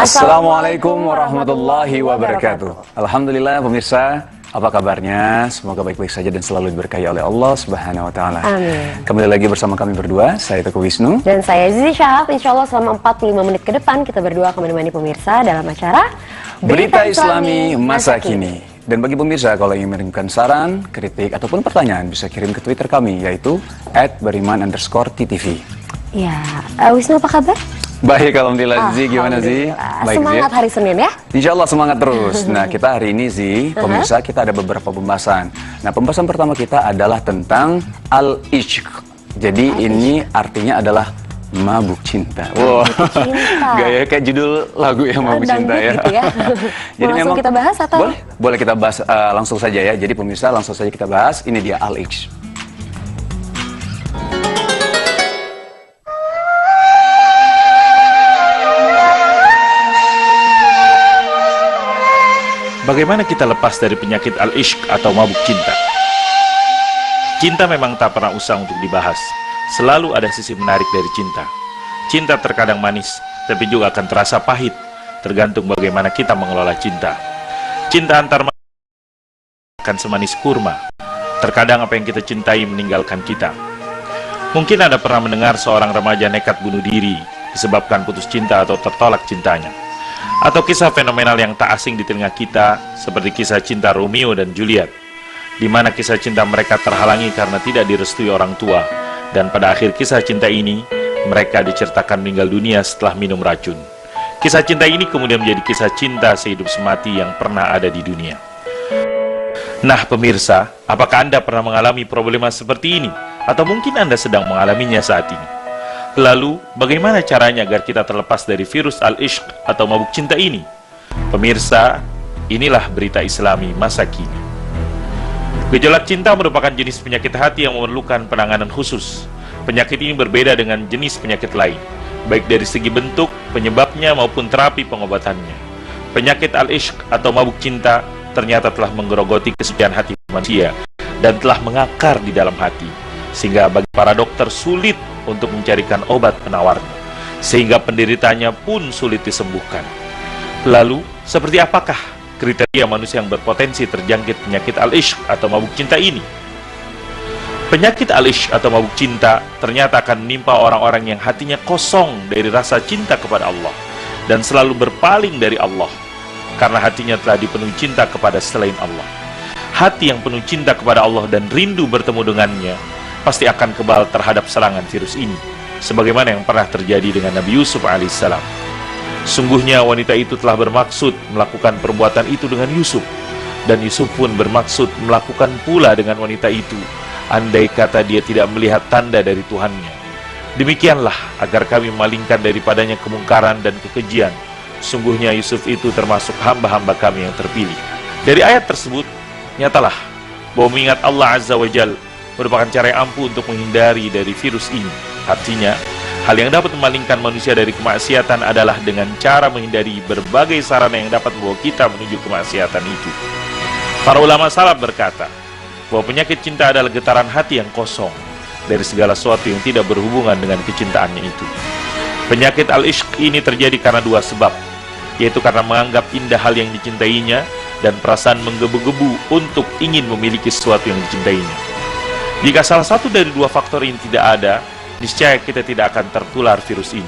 Assalamualaikum warahmatullahi wabarakatuh. Alhamdulillah pemirsa, apa kabarnya? Semoga baik-baik saja dan selalu diberkahi oleh Allah Subhanahu wa taala. Amin. Kembali lagi bersama kami berdua, saya Teguh Wisnu Dan saya Zizi Syahab. Insya Allah selama 45 menit ke depan kita berdua akan menemani pemirsa dalam acara Berita Islami Masa Kini. Dan bagi pemirsa kalau ingin mengirimkan saran, kritik ataupun pertanyaan bisa kirim ke Twitter kami yaitu @beriman_ttv. Ya, Wisnu apa kabar? Baik, alhamdulillah. Zi, gimana Zi? Baik, semangat hari Senin ya? Insya Allah semangat terus. Nah, kita hari ini Zi, pemirsa, kita ada beberapa pembahasan. Nah, pembahasan pertama kita adalah tentang al-ishq. Jadi ini artinya adalah mabuk cinta. Wow, gaya kayak judul lagu yang mabuk cinta ya. Gitu ya. Jadi langsung memang kita bahas atau? Boleh kita bahas langsung saja ya. Jadi pemirsa langsung saja kita bahas. Ini dia al-ishq. Bagaimana kita lepas dari penyakit al-ishq atau mabuk cinta? Cinta memang tak pernah usang untuk dibahas. Selalu ada sisi menarik dari cinta. Cinta terkadang manis, tapi juga akan terasa pahit, tergantung bagaimana kita mengelola cinta. Cinta antar manusia akan semanis kurma. Terkadang apa yang kita cintai meninggalkan kita. Mungkin Anda pernah mendengar seorang remaja nekat bunuh diri disebabkan putus cinta atau tertolak cintanya. Atau kisah fenomenal yang tak asing di telinga kita, seperti kisah cinta Romeo dan Juliet, di mana kisah cinta mereka terhalangi karena tidak direstui orang tua, dan pada akhir kisah cinta ini, mereka diceritakan meninggal dunia setelah minum racun. Kisah cinta ini kemudian menjadi kisah cinta sehidup semati yang pernah ada di dunia. Nah pemirsa, apakah Anda pernah mengalami problema seperti ini? Atau mungkin Anda sedang mengalaminya saat ini? Lalu, bagaimana caranya agar kita terlepas dari virus al-ishq atau mabuk cinta ini? Pemirsa, inilah berita Islami masa kini. Gejolak cinta merupakan jenis penyakit hati yang memerlukan penanganan khusus. Penyakit ini berbeda dengan jenis penyakit lain, baik dari segi bentuk, penyebabnya maupun terapi pengobatannya. Penyakit al-ishq atau mabuk cinta ternyata telah menggerogoti kesucian hati manusia dan telah mengakar di dalam hati, sehingga bagi para dokter sulit untuk mencarikan obat penawarnya, sehingga penderitanya pun sulit disembuhkan. Lalu, seperti apakah kriteria manusia yang berpotensi terjangkit penyakit al-ishq atau mabuk cinta ini? Penyakit al-ishq atau mabuk cinta ternyata akan menimpa orang-orang yang hatinya kosong dari rasa cinta kepada Allah dan selalu berpaling dari Allah, karena hatinya telah dipenuhi cinta kepada selain Allah. Hati yang penuh cinta kepada Allah dan rindu bertemu dengannya pasti akan kebal terhadap serangan virus ini, sebagaimana yang pernah terjadi dengan Nabi Yusuf alaihissalam. Sungguhnya wanita itu telah bermaksud melakukan perbuatan itu dengan Yusuf, dan Yusuf pun bermaksud melakukan pula dengan wanita itu, andai kata dia tidak melihat tanda dari Tuhannya. Demikianlah agar kami memalingkan daripadanya kemungkaran dan kekejian. Sungguhnya Yusuf itu termasuk hamba-hamba kami yang terpilih. Dari ayat tersebut, nyatalah bahwa mengingat Allah Azza wa Jalla merupakan cara yang ampuh untuk menghindari dari virus ini. Artinya, hal yang dapat memalingkan manusia dari kemaksiatan adalah dengan cara menghindari berbagai sarana yang dapat membawa kita menuju kemaksiatan itu. Para ulama salaf berkata bahwa penyakit cinta adalah getaran hati yang kosong dari segala sesuatu yang tidak berhubungan dengan kecintaannya itu. Penyakit al-ishq ini terjadi karena dua sebab, yaitu karena menganggap indah hal yang dicintainya dan perasaan menggebu-gebu untuk ingin memiliki sesuatu yang dicintainya. Jika salah satu dari dua faktor ini tidak ada, niscaya kita tidak akan tertular virus ini.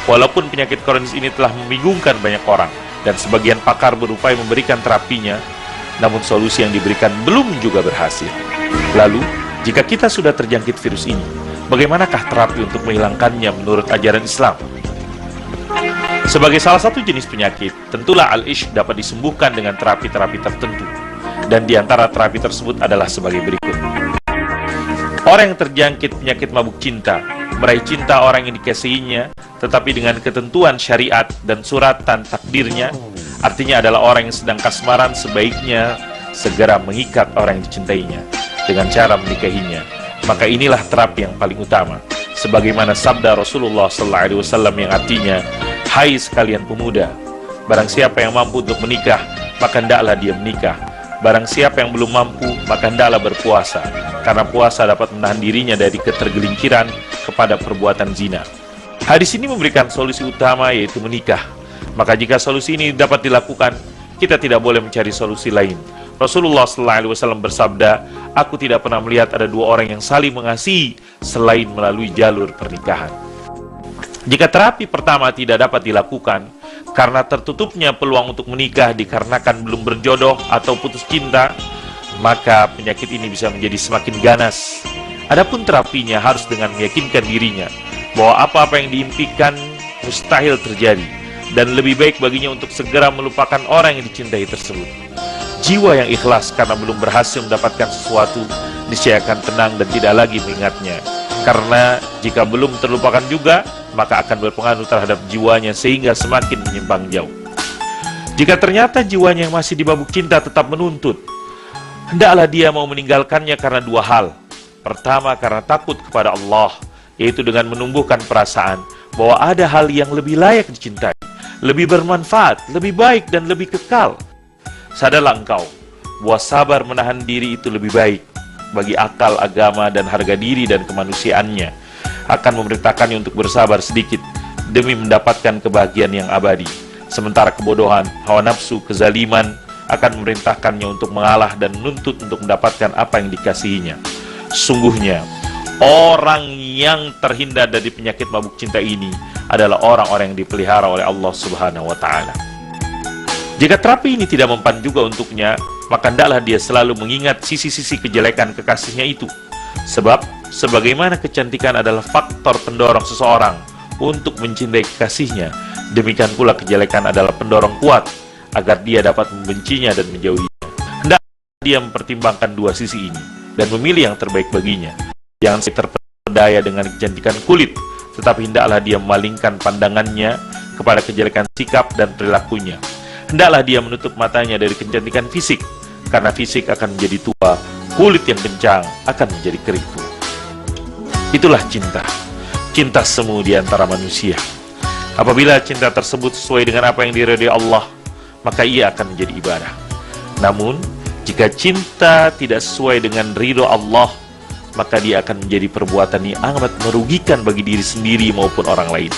Walaupun penyakit kronis ini telah membingungkan banyak orang, dan sebagian pakar berupaya memberikan terapinya, namun solusi yang diberikan belum juga berhasil. Lalu, jika kita sudah terjangkit virus ini, bagaimanakah terapi untuk menghilangkannya menurut ajaran Islam? Sebagai salah satu jenis penyakit, tentulah al-ishq dapat disembuhkan dengan terapi-terapi tertentu, dan di antara terapi tersebut adalah sebagai berikut. Orang yang terjangkit penyakit mabuk cinta, meraih cinta orang yang dikasihinya, tetapi dengan ketentuan syariat dan suratan takdirnya, artinya adalah orang yang sedang kasmaran, sebaiknya segera mengikat orang yang dicintainya dengan cara menikahinya. Maka inilah terapi yang paling utama, sebagaimana sabda Rasulullah SAW yang artinya, hai sekalian pemuda, barang siapa yang mampu untuk menikah, maka hendaklah dia menikah. Barang siapa yang belum mampu, maka hendaklah berpuasa, karena puasa dapat menahan dirinya dari ketergelinciran kepada perbuatan zina. Hadis ini memberikan solusi utama, yaitu menikah. Maka jika solusi ini dapat dilakukan, kita tidak boleh mencari solusi lain. Rasulullah SAW bersabda, aku tidak pernah melihat ada dua orang yang saling mengasihi selain melalui jalur pernikahan. Jika terapi pertama tidak dapat dilakukan karena tertutupnya peluang untuk menikah dikarenakan belum berjodoh atau putus cinta, maka penyakit ini bisa menjadi semakin ganas. Adapun terapinya harus dengan meyakinkan dirinya bahwa apa-apa yang diimpikan mustahil terjadi, dan lebih baik baginya untuk segera melupakan orang yang dicintai tersebut. Jiwa yang ikhlas karena belum berhasil mendapatkan sesuatu niscaya akan tenang dan tidak lagi mengingatnya. Karena jika belum terlupakan juga, maka akan berpengaruh terhadap jiwanya sehingga semakin menyimpang jauh. Jika ternyata jiwanya yang masih di mabuk cinta tetap menuntut, hendaklah dia mau meninggalkannya karena dua hal. Pertama, karena takut kepada Allah, yaitu dengan menumbuhkan perasaan bahwa ada hal yang lebih layak dicintai, lebih bermanfaat, lebih baik, dan lebih kekal. Sadarlah engkau bahwa sabar menahan diri itu lebih baik bagi akal, agama, dan harga diri dan kemanusiaannya. Akan memerintahkannya untuk bersabar sedikit demi mendapatkan kebahagiaan yang abadi. Sementara kebodohan, hawa nafsu, kezaliman akan memerintahkannya untuk mengalah dan menuntut untuk mendapatkan apa yang dikasihinya. Sungguhnya, orang yang terhindar dari penyakit mabuk cinta ini adalah orang-orang yang dipelihara oleh Allah Subhanahu wa Ta'ala. Jika terapi ini tidak mempan juga untuknya, maka hendaklah dia selalu mengingat sisi-sisi kejelekan kekasihnya itu. Sebab, sebagaimana kecantikan adalah faktor pendorong seseorang untuk mencintai kekasihnya, demikian pula kejelekan adalah pendorong kuat agar dia dapat membencinya dan menjauhinya. Hendaklah dia mempertimbangkan dua sisi ini dan memilih yang terbaik baginya. Jangan terpedaya dengan kecantikan kulit, tetapi hendaklah dia memalingkan pandangannya kepada kejelekan sikap dan perilakunya. Hendaklah dia menutup matanya dari kecantikan fisik, karena fisik akan menjadi tua, kulit yang kencang akan menjadi keriput. Itulah cinta, cinta semu di antara manusia. Apabila cinta tersebut sesuai dengan apa yang diridhai Allah, maka ia akan menjadi ibadah. Namun, jika cinta tidak sesuai dengan ridho Allah, maka dia akan menjadi perbuatan yang amat merugikan bagi diri sendiri maupun orang lain.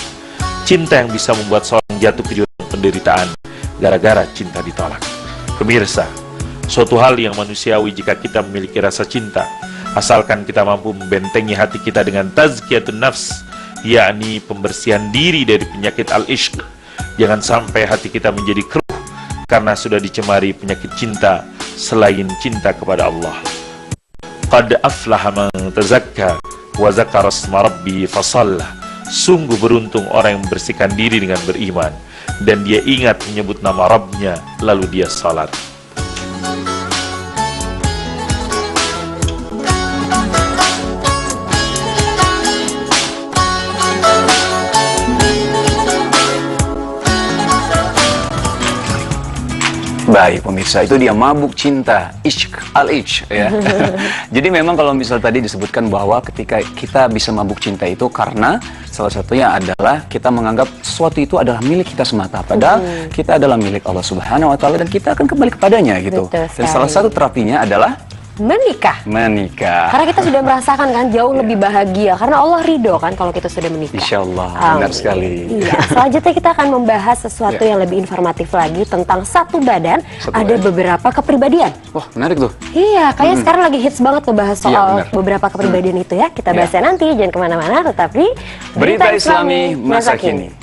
Cinta yang bisa membuat seorang jatuh ke jurang penderitaan gara-gara cinta ditolak. Pemirsa, suatu hal yang manusiawi jika kita memiliki rasa cinta, asalkan kita mampu membentengi hati kita dengan tazkiyatun nafs, yakni pembersihan diri dari penyakit al-ishq. Jangan sampai hati kita menjadi keruh karena sudah dicemari penyakit cinta selain cinta kepada Allah. Qad aflaha man tazakka wa zakara isma rabbi fasalla. Sungguh beruntung orang yang membersihkan diri dengan beriman dan dia ingat menyebut nama Rabbnya lalu dia salat. Baik pemirsa, itu dia mabuk cinta, ishq, al-ishq ya. Jadi memang kalau misal tadi disebutkan bahwa ketika kita bisa mabuk cinta itu karena salah satunya adalah kita menganggap sesuatu itu adalah milik kita semata. Padahal kita adalah milik Allah Subhanahu wa Ta'ala dan kita akan kembali kepadanya gitu. Dan salah satu terapinya adalah menikah. Karena kita sudah merasakan kan jauh lebih bahagia karena Allah ridho kan kalau kita sudah menikah. Insya Allah, benar sekali. Iya. Selanjutnya kita akan membahas sesuatu yang lebih informatif lagi tentang satu badan. Ada beberapa kepribadian. Wah, menarik tuh. Iya, kayak sekarang lagi hits banget ngebahas soal beberapa kepribadian itu ya. Kita bahasnya nanti, jangan kemana-mana, tetapi Berita Islami Masa Kini.